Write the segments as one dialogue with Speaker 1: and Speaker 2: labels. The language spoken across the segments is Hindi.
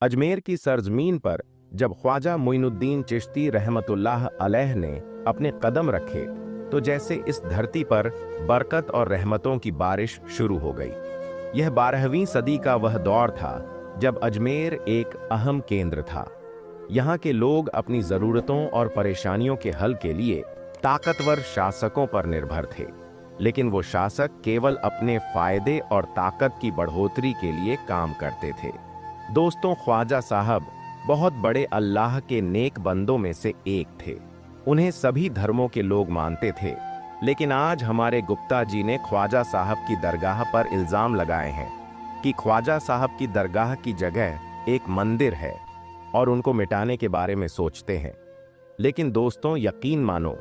Speaker 1: अजमेर की सरजमीन पर जब ख्वाजा मोइनुद्दीन चिश्ती रहमतुल्लाह अलैह ने अपने कदम रखे तो जैसे इस धरती पर बरकत और रहमतों की बारिश शुरू हो गई। यह 12वीं सदी का वह दौर था जब अजमेर एक अहम केंद्र था। यहाँ के लोग अपनी ज़रूरतों और परेशानियों के हल के लिए ताकतवर शासकों पर निर्भर थे, लेकिन वो शासक केवल अपने फायदे और ताकत की बढ़ोतरी के लिए काम करते थे। दोस्तों, ख्वाजा साहब बहुत बड़े अल्लाह के नेक बंदों में से एक थे। उन्हें सभी धर्मों के लोग मानते थे, लेकिन आज हमारे गुप्ता जी ने ख्वाजा साहब की दरगाह पर इल्ज़ाम लगाए हैं कि ख्वाजा साहब की दरगाह की जगह एक मंदिर है और उनको मिटाने के बारे में सोचते हैं। लेकिन दोस्तों, यकीन मानो,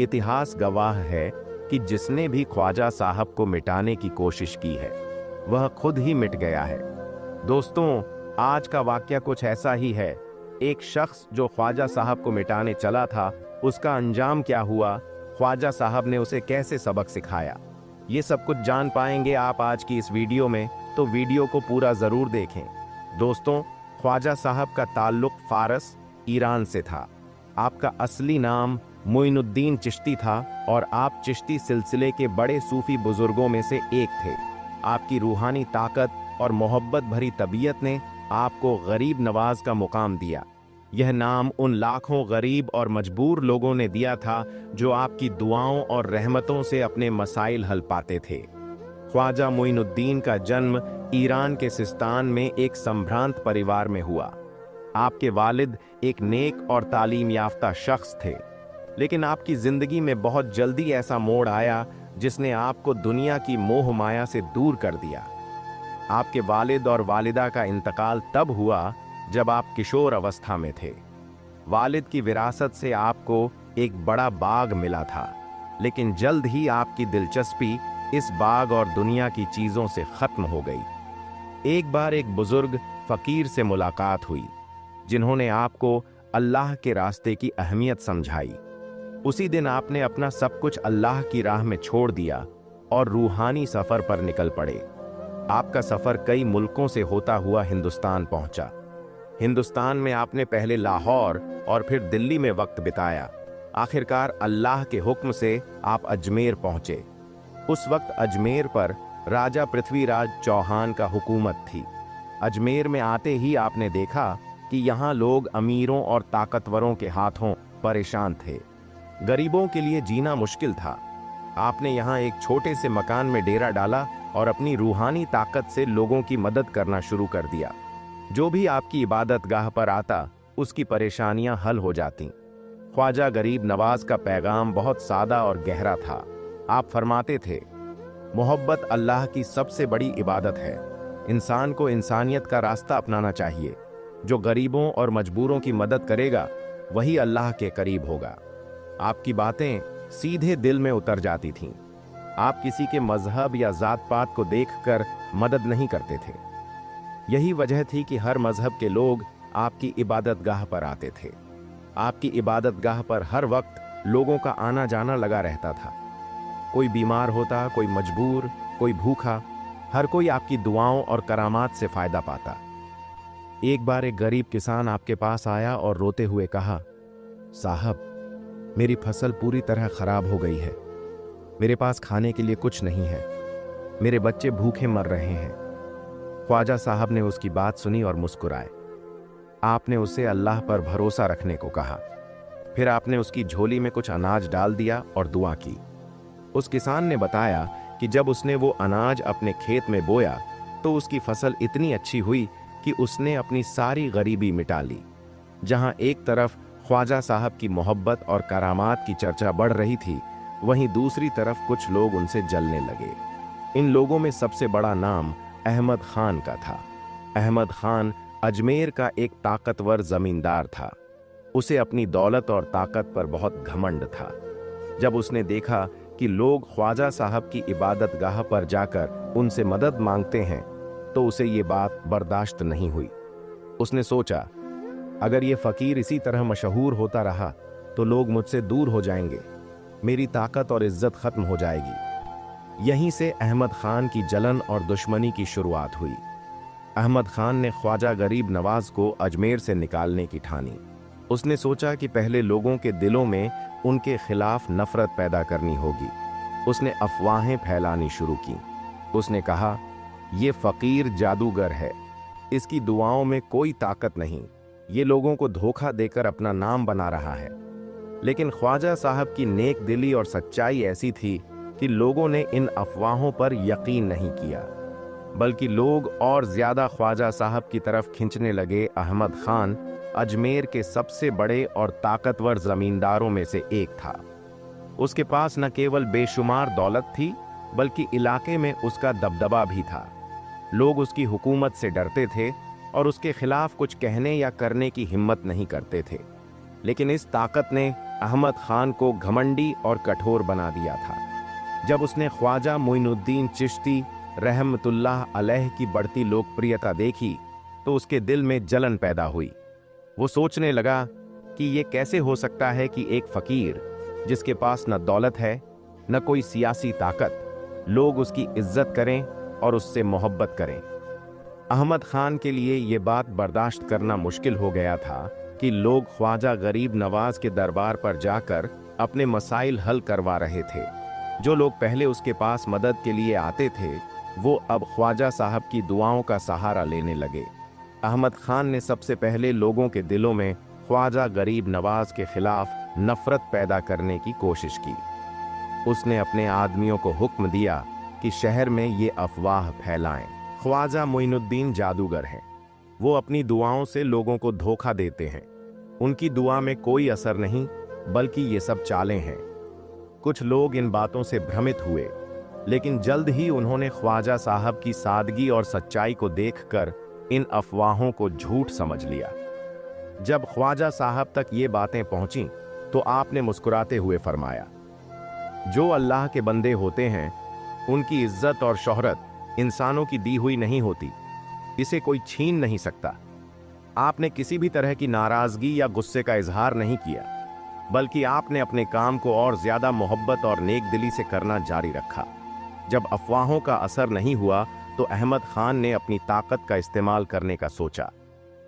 Speaker 1: इतिहास गवाह है कि जिसने भी ख्वाजा साहब को मिटाने की कोशिश की है वह खुद ही मिट गया है। दोस्तों, आज का वाक्य कुछ ऐसा ही है। एक शख्स जो ख्वाजा साहब को मिटाने चला था, उसका अंजाम क्या हुआ, ख्वाजा साहब ने उसे कैसे सबक सिखाया, ये सब कुछ जान पाएंगे आप आज की इस वीडियो में, तो वीडियो को पूरा ज़रूर देखें। दोस्तों, ख्वाजा साहब का ताल्लुक फारस, ईरान से था। आपका असली नाम मोइनुद्दीन चिश्ती था और आप चिश्ती सिलसिले के बड़े सूफी बुजुर्गों में से एक थे। आपकी रूहानी ताकत और मोहब्बत भरी तबीयत ने आपको गरीब नवाज का मुकाम दिया। यह नाम उन लाखों गरीब और मजबूर लोगों ने दिया था जो आपकी दुआओं और रहमतों से अपने मसाइल हल पाते थे। ख्वाजा मोइनुद्दीन का जन्म ईरान के सिस्तान में एक संभ्रांत परिवार में हुआ। आपके वालिद एक नेक और तालीम याफ्ता शख्स थे, लेकिन आपकी जिंदगी में बहुत जल्दी ऐसा मोड़ आया जिसने आपको दुनिया की मोह माया से दूर कर दिया। आपके वालिद और वालिदा का इंतकाल तब हुआ जब आप किशोर अवस्था में थे। वालिद की विरासत से आपको एक बड़ा बाग मिला था, लेकिन जल्द ही आपकी दिलचस्पी इस बाग और दुनिया की चीजों से खत्म हो गई। एक बार एक बुजुर्ग फकीर से मुलाकात हुई, जिन्होंने आपको अल्लाह के रास्ते की अहमियत समझाई। उसी दिन आपने अपना सब कुछ अल्लाह की राह में छोड़ दिया और रूहानी सफर पर निकल पड़े। आपका सफर कई मुल्कों से होता हुआ हिंदुस्तान पहुंचा। हिंदुस्तान में आपने पहले लाहौर और फिर दिल्ली में वक्त बिताया। आखिरकार अल्लाह के हुक्म से आप अजमेर पहुंचे। उस वक्त अजमेर पर राजा पृथ्वीराज चौहान का हुकूमत थी। अजमेर में आते ही आपने देखा कि यहाँ लोग अमीरों और ताकतवरों के हाथों परेशान थे। गरीबों के लिए जीना मुश्किल था। आपने यहाँ एक छोटे से मकान में डेरा डाला और अपनी रूहानी ताकत से लोगों की मदद करना शुरू कर दिया। जो भी आपकी इबादत गाह पर आता, उसकी परेशानियां हल हो जाती। ख्वाजा गरीब नवाज का पैगाम बहुत सादा और गहरा था। आप फरमाते थे, मोहब्बत अल्लाह की सबसे बड़ी इबादत है। इंसान को इंसानियत का रास्ता अपनाना चाहिए। जो गरीबों और मजबूरों की मदद करेगा वही अल्लाह के करीब होगा। आपकी बातें सीधे दिल में उतर जाती थीं। आप किसी के मजहब या जात पात को देखकर मदद नहीं करते थे। यही वजह थी कि हर मजहब के लोग आपकी इबादत गाह पर आते थे। आपकी इबादत गाह पर हर वक्त लोगों का आना जाना लगा रहता था। कोई बीमार होता, कोई मजबूर, कोई भूखा, हर कोई आपकी दुआओं और करामात से फायदा पाता। एक बार एक गरीब किसान आपके पास आया और रोते हुए कहा, साहब, मेरी फसल पूरी तरह खराब हो गई है। मेरे पास खाने के लिए कुछ नहीं है। मेरे बच्चे भूखे मर रहे हैं। ख्वाजा साहब ने उसकी बात सुनी और मुस्कुराए। आपने उसे अल्लाह पर भरोसा रखने को कहा। फिर आपने उसकी झोली में कुछ अनाज डाल दिया और दुआ की। उस किसान ने बताया कि जब उसने वो अनाज अपने खेत में बोया तो उसकी फसल इतनी अच्छी हुई कि उसने अपनी सारी गरीबी मिटा ली। जहां एक तरफ ख्वाजा साहब की मोहब्बत और करामात की चर्चा बढ़ रही थी, वहीं दूसरी तरफ कुछ लोग उनसे जलने लगे। इन लोगों में सबसे बड़ा नाम अहमद खान का था। अहमद खान अजमेर का एक ताकतवर जमींदार था। उसे अपनी दौलत और ताकत पर बहुत घमंड था। जब उसने देखा कि लोग ख्वाजा साहब की इबादत गाह पर जाकर उनसे मदद मांगते हैं, तो उसे ये बात बर्दाश्त नहीं हुई। उसने सोचा, अगर ये फकीर इसी तरह मशहूर होता रहा तो लोग मुझसे दूर हो जाएंगे, मेरी ताकत और इज्जत खत्म हो जाएगी। यहीं से अहमद खान की जलन और दुश्मनी की शुरुआत हुई। अहमद खान ने ख्वाजा गरीब नवाज को अजमेर से निकालने की ठानी। उसने सोचा कि पहले लोगों के दिलों में उनके खिलाफ नफरत पैदा करनी होगी। उसने अफवाहें फैलानी शुरू की। उसने कहा, ये फकीर जादूगर है, इसकी दुआओं में कोई ताकत नहीं, ये लोगों को धोखा देकर अपना नाम बना रहा है। लेकिन ख्वाजा साहब की नेक दिली और सच्चाई ऐसी थी कि लोगों ने इन अफवाहों पर यकीन नहीं किया, बल्कि लोग और ज्यादा ख्वाजा साहब की तरफ खींचने लगे। अहमद खान अजमेर के सबसे बड़े और ताकतवर जमींदारों में से एक था। उसके पास न केवल बेशुमार दौलत थी, बल्कि इलाके में उसका दबदबा भी था। लोग उसकी हुकूमत से डरते थे और उसके खिलाफ कुछ कहने या करने की हिम्मत नहीं करते थे। लेकिन इस ताकत ने अहमद खान को घमंडी और कठोर बना दिया था। जब उसने ख्वाजा मोइनुद्दीन चिश्ती रहमतुल्लाह अलैह की बढ़ती लोकप्रियता देखी तो उसके दिल में जलन पैदा हुई। वो सोचने लगा कि ये कैसे हो सकता है कि एक फकीर जिसके पास न दौलत है न कोई सियासी ताकत, लोग उसकी इज्जत करें और उससे मोहब्बत करें। अहमद खान के लिए ये बात बर्दाश्त करना मुश्किल हो गया था कि लोग ख्वाजा गरीब नवाज के दरबार पर जाकर अपने मसाइल हल करवा रहे थे। जो लोग पहले उसके पास मदद के लिए आते थे, वो अब ख्वाजा साहब की दुआओं का सहारा लेने लगे। अहमद खान ने सबसे पहले लोगों के दिलों में ख्वाजा गरीब नवाज के खिलाफ नफरत पैदा करने की कोशिश की। उसने अपने आदमियों को हुक्म दिया कि शहर में ये अफवाह फैलाएं, ख्वाजा मोइनुद्दीन जादूगर हैं, वो अपनी दुआओं से लोगों को धोखा देते हैं, उनकी दुआ में कोई असर नहीं, बल्कि ये सब चालें हैं। कुछ लोग इन बातों से भ्रमित हुए, लेकिन जल्द ही उन्होंने ख्वाजा साहब की सादगी और सच्चाई को देखकर इन अफवाहों को झूठ समझ लिया। जब ख्वाजा साहब तक ये बातें पहुंची तो आपने मुस्कुराते हुए फरमाया, जो अल्लाह के बंदे होते हैं उनकी इज्जत और शोहरत इंसानों की दी हुई नहीं होती, इसे कोई छीन नहीं सकता। आपने किसी भी तरह की नाराजगी या गुस्से का इजहार नहीं किया, बल्कि आपने अपने काम को और ज्यादा मोहब्बत और नेक दिली से करना जारी रखा। जब अफवाहों का असर नहीं हुआ तो अहमद खान ने अपनी ताकत का इस्तेमाल करने का सोचा।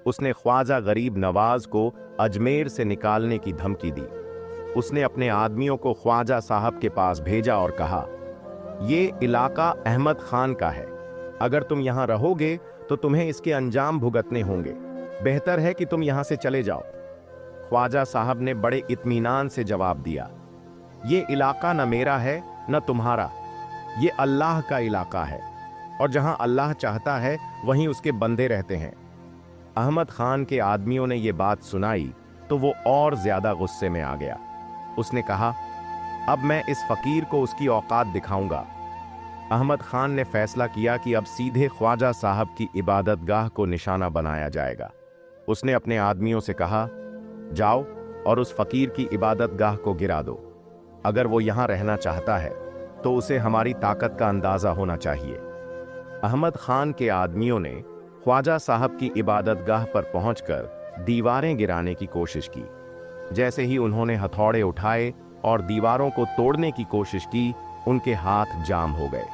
Speaker 1: उसने ख्वाजा गरीब नवाज को अजमेर से निकालने की धमकी दी। उसने अपने आदमियों को ख्वाजा साहब के पास भेजा और कहा, ये इलाका अहमद खान का है, अगर तुम यहां रहोगे तो तुम्हें इसके अंजाम भुगतने होंगे, बेहतर है कि तुम यहां से चले जाओ। ख्वाजा साहब ने बड़े इत्मीनान से जवाब दिया, ये इलाका न मेरा है न तुम्हारा, ये अल्लाह का इलाका है, और जहां अल्लाह चाहता है वहीं उसके बंदे रहते हैं। अहमद खान के आदमियों ने यह बात सुनाई तो वो और ज्यादा गुस्से में आ गया। उसने कहा, अब मैं इस फकीर को उसकी औकात दिखाऊंगा। अहमद खान ने फैसला किया कि अब सीधे ख्वाजा साहब की इबादतगाह को निशाना बनाया जाएगा। उसने अपने आदमियों से कहा, जाओ और उस फकीर की इबादतगाह को गिरा दो। अगर वो यहां रहना चाहता है तो उसे हमारी ताकत का अंदाजा होना चाहिए। अहमद खान के आदमियों ने ख्वाजा साहब की इबादतगाह पर पहुंचकर दीवारें गिराने की कोशिश की। जैसे ही उन्होंने हथौड़े उठाए और दीवारों को तोड़ने की कोशिश की, उनके हाथ जाम हो गए।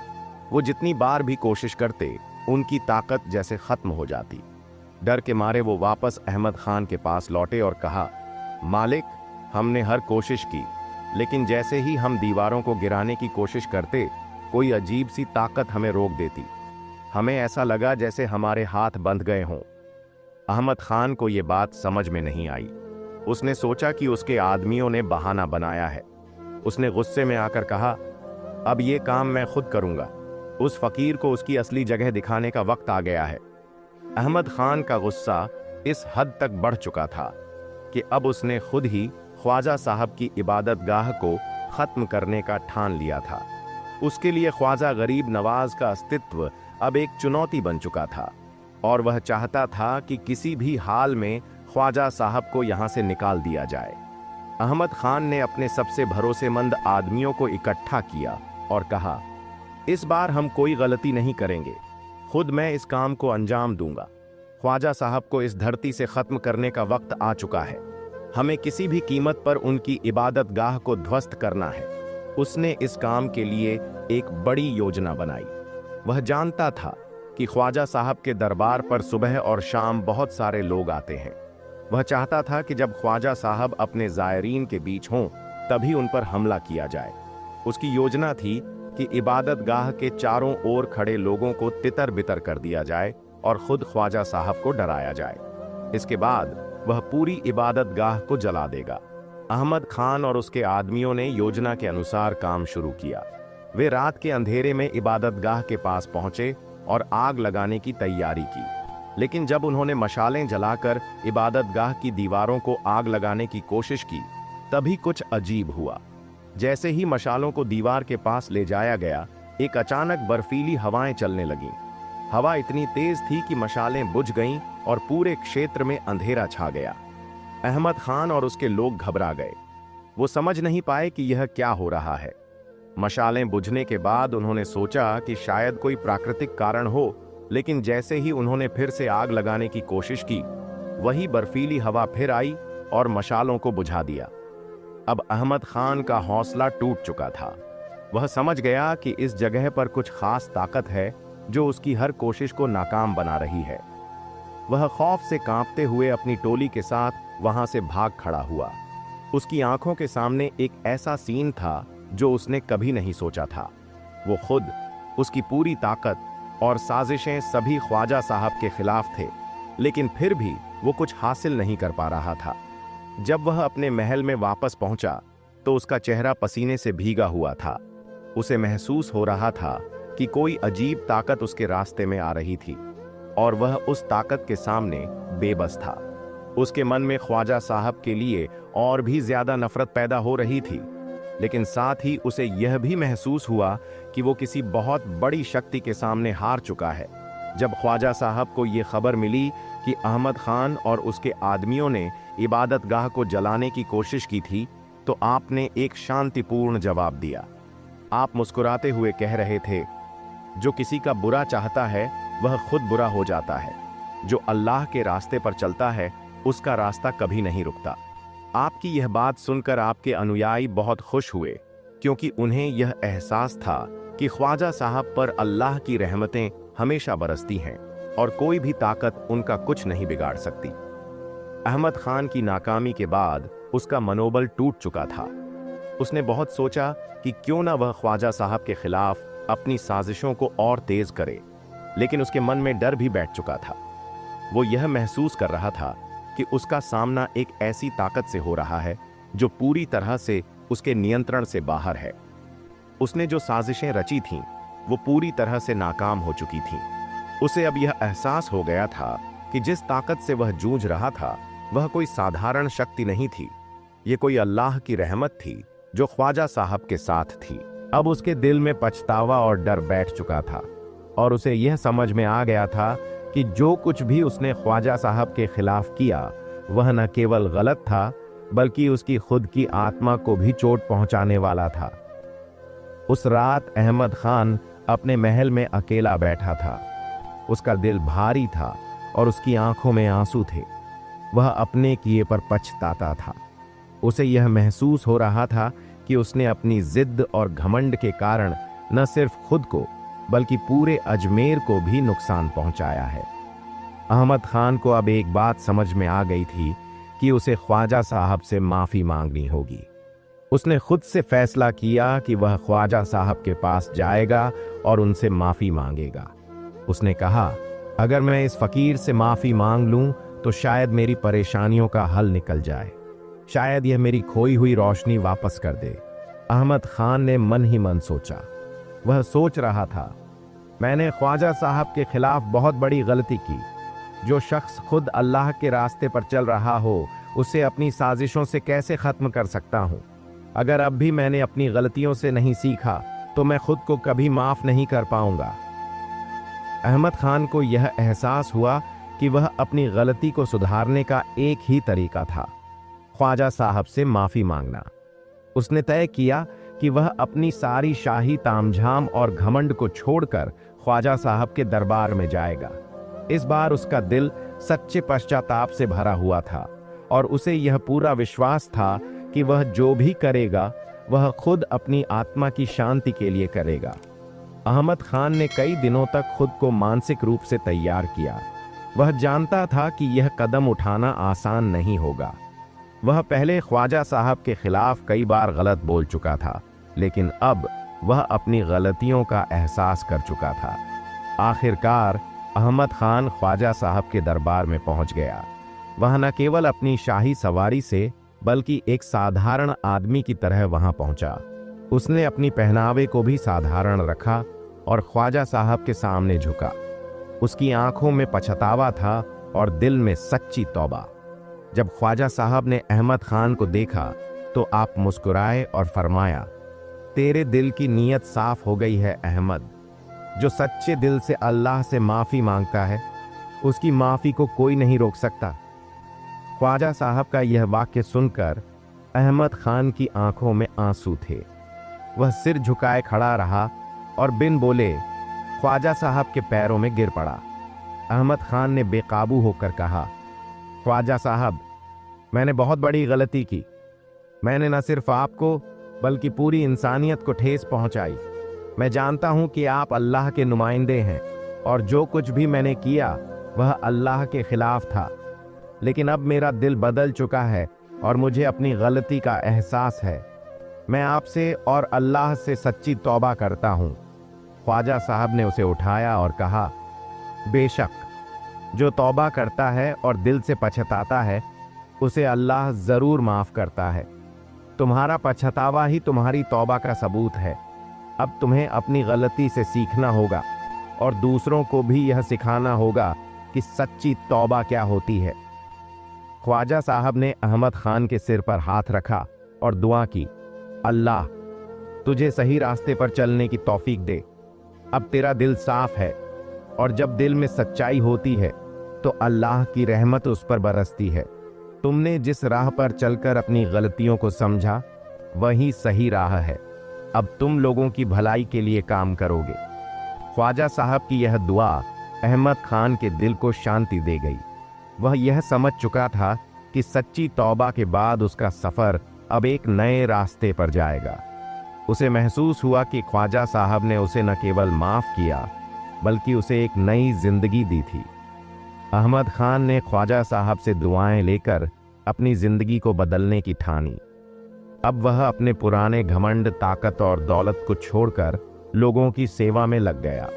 Speaker 1: वो जितनी बार भी कोशिश करते, उनकी ताकत जैसे खत्म हो जाती। डर के मारे वो वापस अहमद खान के पास लौटे और कहा, मालिक, हमने हर कोशिश की, लेकिन जैसे ही हम दीवारों को गिराने की कोशिश करते, कोई अजीब सी ताकत हमें रोक देती। हमें ऐसा लगा जैसे हमारे हाथ बंध गए हों। अहमद खान को यह बात समझ में नहीं आई। उसने सोचा कि उसके आदमियों ने बहाना बनाया है। उसने गुस्से में आकर कहा, अब ये काम मैं खुद करूंगा। उस फकीर को उसकी असली जगह दिखाने का वक्त आ गया है। अहमद खान का गुस्सा इस हद तक बढ़ चुका था कि अब उसने खुद ही ख्वाजा साहब की इबादतगाह को खत्म करने का ठान लिया था। उसके लिए ख्वाजा गरीब नवाज का अस्तित्व अब एक चुनौती बन चुका था और वह चाहता था कि किसी भी हाल में ख्वाजा साहब को यहां से निकाल दिया जाए। अहमद खान ने अपने सबसे भरोसेमंद आदमियों को इकट्ठा किया और कहा, इस बार हम कोई गलती नहीं करेंगे, खुद मैं इस काम को अंजाम दूंगा। ख्वाजा साहब को इस धरती से खत्म करने का वक्त आ चुका है। हमें किसी भी कीमत पर उनकी इबादतगाह को ध्वस्त करना है। उसने इस काम के लिए एक बड़ी योजना बनाई। वह जानता था कि ख्वाजा साहब के दरबार पर सुबह और शाम बहुत सारे लोग आते हैं। वह चाहता था कि जब ख्वाजा साहब अपने ज़ायरीन के बीच हों तभी उन पर हमला किया जाए। उसकी योजना थी कि इबादत गाह के चारों ओर खड़े लोगों को तितर बितर कर दिया जाए और खुद ख्वाजा साहब को डराया जाए। इसके बाद वह पूरी इबादत गाह को जला देगा। अहमद खान और उसके आदमियों ने योजना के अनुसार काम शुरू किया। वे रात के अंधेरे में इबादत गाह के पास पहुंचे और आग लगाने की तैयारी की। लेकिन जब उन्होंने मशालें जलाकर इबादत गाह की दीवारों को आग लगाने की कोशिश की, तभी कुछ अजीब हुआ। जैसे ही मशालों को दीवार के पास ले जाया गया, एक अचानक बर्फीली हवाएं चलने लगीं। हवा इतनी तेज थी कि मशालें बुझ गईं और पूरे क्षेत्र में अंधेरा छा गया। अहमद खान और उसके लोग घबरा गए। वो समझ नहीं पाए कि यह क्या हो रहा है। मशालें बुझने के बाद उन्होंने सोचा कि शायद कोई प्राकृतिक कारण हो, लेकिन जैसे ही उन्होंने फिर से आग लगाने की कोशिश की, वही बर्फीली हवा फिर आई और मशालों को बुझा दिया। अब अहमद खान का हौसला टूट चुका था। वह समझ गया कि इस जगह पर कुछ खास ताकत है जो उसकी हर कोशिश को नाकाम बना रही है। वह खौफ से कांपते हुए अपनी टोली के साथ वहां से भाग खड़ा हुआ। उसकी आंखों के सामने एक ऐसा सीन था जो उसने कभी नहीं सोचा था। वो खुद, उसकी पूरी ताकत और साजिशें सभी ख्वाजा साहब के खिलाफ थे, लेकिन फिर भी वो कुछ हासिल नहीं कर पा रहा था। जब वह अपने महल में वापस पहुंचा तो उसका चेहरा पसीने से भीगा हुआ था। उसे महसूस हो रहा था कि कोई अजीब ताकत उसके रास्ते में आ रही थी और वह उस ताकत के सामने बेबस था। उसके मन में ख्वाजा साहब के लिए और भी ज्यादा नफरत पैदा हो रही थी, लेकिन साथ ही उसे यह भी महसूस हुआ कि वो किसी बहुत बड़ी शक्ति के सामने हार चुका है। जब ख्वाजा साहब को ये खबर मिली कि अहमद खान और उसके आदमियों ने इबादत गाह को जलाने की कोशिश की थी, तो आपने एक शांतिपूर्ण जवाब दिया। आप मुस्कुराते हुए कह रहे थे, जो किसी का बुरा चाहता है वह खुद बुरा हो जाता है। जो अल्लाह के रास्ते पर चलता है उसका रास्ता कभी नहीं रुकता। आपकी यह बात सुनकर आपके अनुयायी बहुत खुश हुए, क्योंकि उन्हें यह एहसास था कि ख्वाजा साहब पर अल्लाह की रहमतें हमेशा बरसती हैं और कोई भी ताकत उनका कुछ नहीं बिगाड़ सकती। अहमद खान की नाकामी के बाद उसका मनोबल टूट चुका था। उसने बहुत सोचा कि क्यों ना वह ख्वाजा साहब के खिलाफ अपनी साजिशों को और तेज करे, लेकिन उसके मन में डर भी बैठ चुका था। वो यह महसूस कर रहा था कि उसका सामना एक ऐसी ताकत से हो रहा है जो पूरी तरह से उसके नियंत्रण से बाहर है। उसने जो साजिशें रची थीं, वो पूरी तरह से नाकाम हो चुकी थीं। उसे अब यह एहसास हो गया था कि जिस ताकत से वह जूझ रहा था वह कोई साधारण शक्ति नहीं थी। ये कोई अल्लाह की रहमत थी जो ख्वाजा साहब के साथ थी। अब उसके दिल में पछतावा और डर बैठ चुका था और उसे यह समझ में आ गया था कि जो कुछ भी उसने ख्वाजा साहब के खिलाफ किया वह न केवल गलत था, बल्कि उसकी खुद की आत्मा को भी चोट पहुंचाने वाला था। उस रात अहमद खान अपने महल में अकेला बैठा था। उसका दिल भारी था और उसकी आंखों में आंसू थे। वह अपने किए पर पछताता था। उसे यह महसूस हो रहा था कि उसने अपनी जिद और घमंड के कारण न सिर्फ खुद को बल्कि पूरे अजमेर को भी नुकसान पहुंचाया है। अहमद खान को अब एक बात समझ में आ गई थी कि उसे ख्वाजा साहब से माफी मांगनी होगी। उसने खुद से फैसला किया कि वह ख्वाजा साहब के पास जाएगा और उनसे माफी मांगेगा। उसने कहा, अगर मैं इस फकीर से माफी मांग लूं तो शायद मेरी परेशानियों का हल निकल जाए, शायद यह मेरी खोई हुई रोशनी वापस कर दे। अहमद खान ने मन ही मन सोचा। वह सोच रहा था, मैंने ख्वाजा साहब के खिलाफ बहुत बड़ी गलती की। जो शख्स खुद अल्लाह के रास्ते पर चल रहा हो उसे अपनी साजिशों से कैसे खत्म कर सकता हूं? अगर अब भी मैंने अपनी गलतियों से नहीं सीखा तो मैं खुद को कभी माफ नहीं कर पाऊंगा। अहमद खान को यह एहसास हुआ कि वह अपनी गलती को सुधारने का एक ही तरीका था, ख्वाजा साहब से माफी मांगना। उसने तय किया कि वह अपनी सारी शाही तामझाम और घमंड को छोड़कर ख्वाजा साहब के दरबार में जाएगा। इस बार उसका दिल सच्चे पश्चाताप से भरा हुआ था और उसे यह पूरा विश्वास था कि वह जो भी करेगा वह खुद अपनी आत्मा की शांति के लिए करेगा। अहमद खान ने कई दिनों तक खुद को मानसिक रूप से तैयार किया। वह जानता था कि यह कदम उठाना आसान नहीं होगा। वह पहले ख्वाजा साहब के खिलाफ कई बार गलत बोल चुका था, लेकिन अब वह अपनी गलतियों का एहसास कर चुका था। आखिरकार अहमद खान ख्वाजा साहब के दरबार में पहुंच गया। वह न केवल अपनी शाही सवारी से बल्कि एक साधारण आदमी की तरह वहां पहुंचा। उसने अपनी पहनावे को भी साधारण रखा और ख्वाजा साहब के सामने झुका। उसकी आंखों में पछतावा था और दिल में सच्ची तौबा। जब ख्वाजा साहब ने अहमद खान को देखा तो आप मुस्कुराए और फरमाया, तेरे दिल की नीयत साफ हो गई है अहमद। जो सच्चे दिल से अल्लाह से माफ़ी मांगता है उसकी माफ़ी को कोई नहीं रोक सकता। ख्वाजा साहब का यह वाक्य सुनकर अहमद खान की आंखों में आंसू थे। वह सिर झुकाए खड़ा रहा और बिन बोले ख्वाजा साहब के पैरों में गिर पड़ा। अहमद खान ने बेकाबू होकर कहा, ख्वाजा साहब, मैंने बहुत बड़ी गलती की। मैंने न सिर्फ आपको बल्कि पूरी इंसानियत को ठेस पहुंचाई। मैं जानता हूं कि आप अल्लाह के नुमाइंदे हैं और जो कुछ भी मैंने किया वह अल्लाह के खिलाफ था, लेकिन अब मेरा दिल बदल चुका है और मुझे अपनी गलती का एहसास है। मैं आपसे और अल्लाह से सच्ची तौबा करता हूं। ख्वाजा साहब ने उसे उठाया और कहा, बेशक जो तौबा करता है और दिल से पछताता है उसे अल्लाह जरूर माफ करता है। तुम्हारा पछतावा ही तुम्हारी तौबा का सबूत है। अब तुम्हें अपनी गलती से सीखना होगा और दूसरों को भी यह सिखाना होगा कि सच्ची तौबा क्या होती है। ख्वाजा साहब ने अहमद खान के सिर पर हाथ रखा और दुआ की, अल्लाह तुझे सही रास्ते पर चलने की तौफीक दे। अब तेरा दिल साफ है और जब दिल में सच्चाई होती है तो अल्लाह की रहमत उस पर बरसती है। तुमने जिस राह पर चलकर अपनी गलतियों को समझा वही सही राह है। अब तुम लोगों की भलाई के लिए काम करोगे। ख्वाजा साहब की यह दुआ अहमद खान के दिल को शांति दे गई। वह यह समझ चुका था कि सच्ची तौबा के बाद उसका सफर अब एक नए रास्ते पर जाएगा। उसे महसूस हुआ कि ख्वाजा साहब ने उसे न केवल माफ किया बल्कि उसे एक नई जिंदगी दी थी। अहमद खान ने ख्वाजा साहब से दुआएं लेकर अपनी जिंदगी को बदलने की ठानी। अब वह अपने पुराने घमंड, ताकत और दौलत को छोड़कर लोगों की सेवा में लग गया।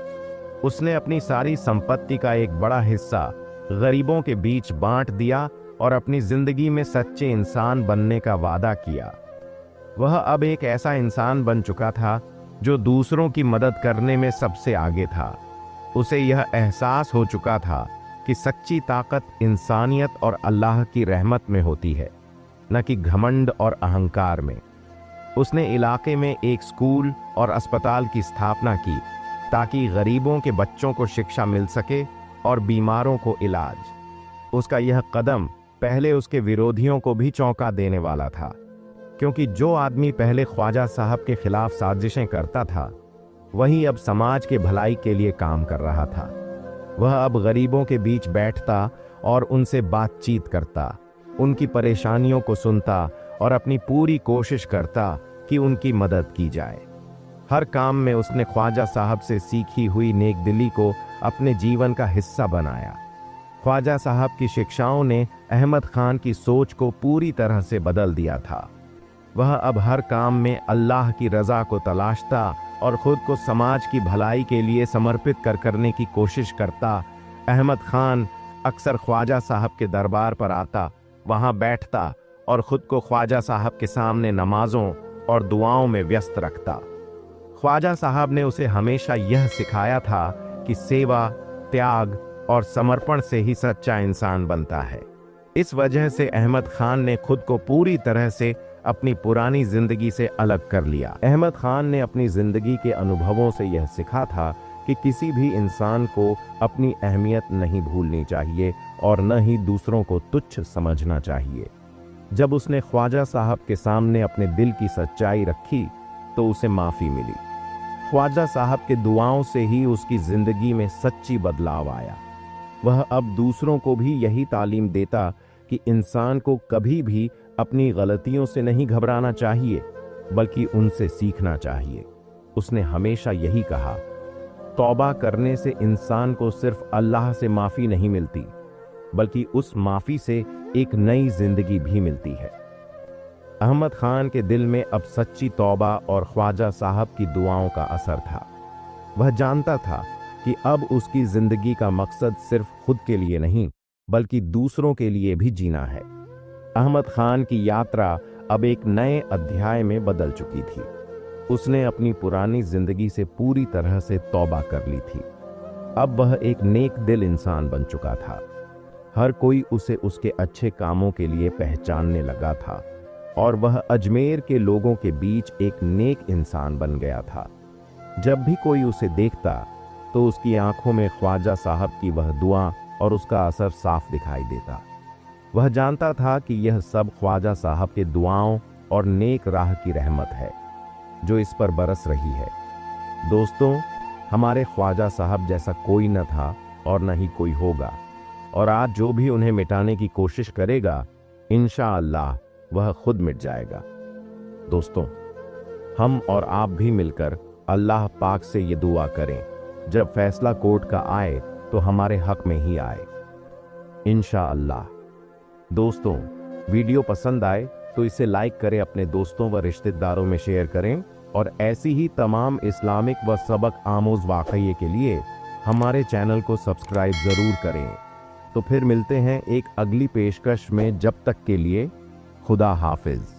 Speaker 1: उसने अपनी सारी संपत्ति का एक बड़ा हिस्सा गरीबों के बीच बांट दिया और अपनी जिंदगी में सच्चे इंसान बनने का वादा किया। वह अब एक ऐसा इंसान बन चुका था जो दूसरों की मदद करने में सबसे आगे था। उसे यह एहसास हो चुका था कि सच्ची ताकत इंसानियत और अल्लाह की रहमत में होती है, न कि घमंड और अहंकार में। उसने इलाके में एक स्कूल और अस्पताल की स्थापना की ताकि गरीबों के बच्चों को शिक्षा मिल सके और बीमारों को इलाज। उसका यह कदम पहले उसके विरोधियों को भी चौंका देने वाला था, क्योंकि जो आदमी पहले ख्वाजा साहब के खिलाफ साजिशें करता था वही अब समाज के भलाई के लिए काम कर रहा था। वह अब गरीबों के बीच बैठता और उनसे बातचीत करता, उनकी परेशानियों को सुनता और अपनी पूरी कोशिश करता कि उनकी मदद की जाए। हर काम में उसने ख्वाजा साहब से सीखी हुई नेक दिली को अपने जीवन का हिस्सा बनाया। ख्वाजा साहब की शिक्षाओं ने अहमद खान की सोच को पूरी तरह से बदल दिया था। वह अब हर काम में अल्लाह की रज़ा को तलाशता और ख़ुद को समाज की भलाई के लिए समर्पित करने की कोशिश करता। अहमद खान अक्सर ख्वाजा साहब के दरबार पर आता, वहाँ बैठता और ख़ुद को ख्वाजा साहब के सामने नमाज़ों और दुआओं में व्यस्त रखता। ख्वाजा साहब ने उसे हमेशा यह सिखाया था कि सेवा, त्याग और समर्पण से ही सच्चा इंसान बनता है। इस वजह से अहमद खान ने खुद को पूरी तरह से अपनी पुरानी जिंदगी से अलग कर लिया। अहमद खान ने अपनी जिंदगी के अनुभवों से यह सीखा था कि किसी भी इंसान को अपनी अहमियत नहीं भूलनी चाहिए और न ही दूसरों को तुच्छ समझना चाहिए। जब उसने ख्वाजा साहब के सामने अपने दिल की सच्चाई रखी तो उसे माफ़ी मिली। ख्वाजा साहब के दुआओं से ही उसकी जिंदगी में सच्ची बदलाव आया। वह अब दूसरों को भी यही तालीम देता कि इंसान को कभी भी अपनी गलतियों से नहीं घबराना चाहिए बल्कि उनसे सीखना चाहिए। उसने हमेशा यही कहा तौबा करने से इंसान को सिर्फ अल्लाह से माफ़ी नहीं मिलती, बल्कि उस माफ़ी से एक नई जिंदगी भी मिलती है। अहमद खान के दिल में अब सच्ची तौबा और ख्वाजा साहब की दुआओं का असर था। वह जानता था कि अब उसकी जिंदगी का मकसद सिर्फ खुद के लिए नहीं, बल्कि दूसरों के लिए भी जीना है। अहमद खान की यात्रा अब एक नए अध्याय में बदल चुकी थी। उसने अपनी पुरानी जिंदगी से पूरी तरह से तौबा कर ली थी। अब वह एक नेक दिल इंसान बन चुका था। हर कोई उसे उसके अच्छे कामों के लिए पहचानने लगा था और वह अजमेर के लोगों के बीच एक नेक इंसान बन गया था। जब भी कोई उसे देखता तो उसकी आंखों में ख्वाजा साहब की वह दुआ और उसका असर साफ दिखाई देता। वह जानता था कि यह सब ख्वाजा साहब के दुआओं और नेक राह की रहमत है जो इस पर बरस रही है। दोस्तों, हमारे ख्वाजा साहब जैसा कोई न था और न ही कोई होगा, और आज जो भी उन्हें मिटाने की कोशिश करेगा, इंशाअल्लाह वह खुद मिट जाएगा। दोस्तों, हम और आप भी मिलकर अल्लाह पाक से ये दुआ करें, जब फैसला कोर्ट का आए तो हमारे हक में ही आए, इंशाअल्लाह। दोस्तों, वीडियो पसंद आए तो इसे लाइक करें, अपने दोस्तों व रिश्तेदारों में शेयर करें, और ऐसी ही तमाम इस्लामिक व सबक आमोज वाक़ये के लिए हमारे चैनल को सब्सक्राइब ज़रूर करें। तो फिर मिलते हैं एक अगली पेशकश में। जब तक के लिए खुदा हाफिज।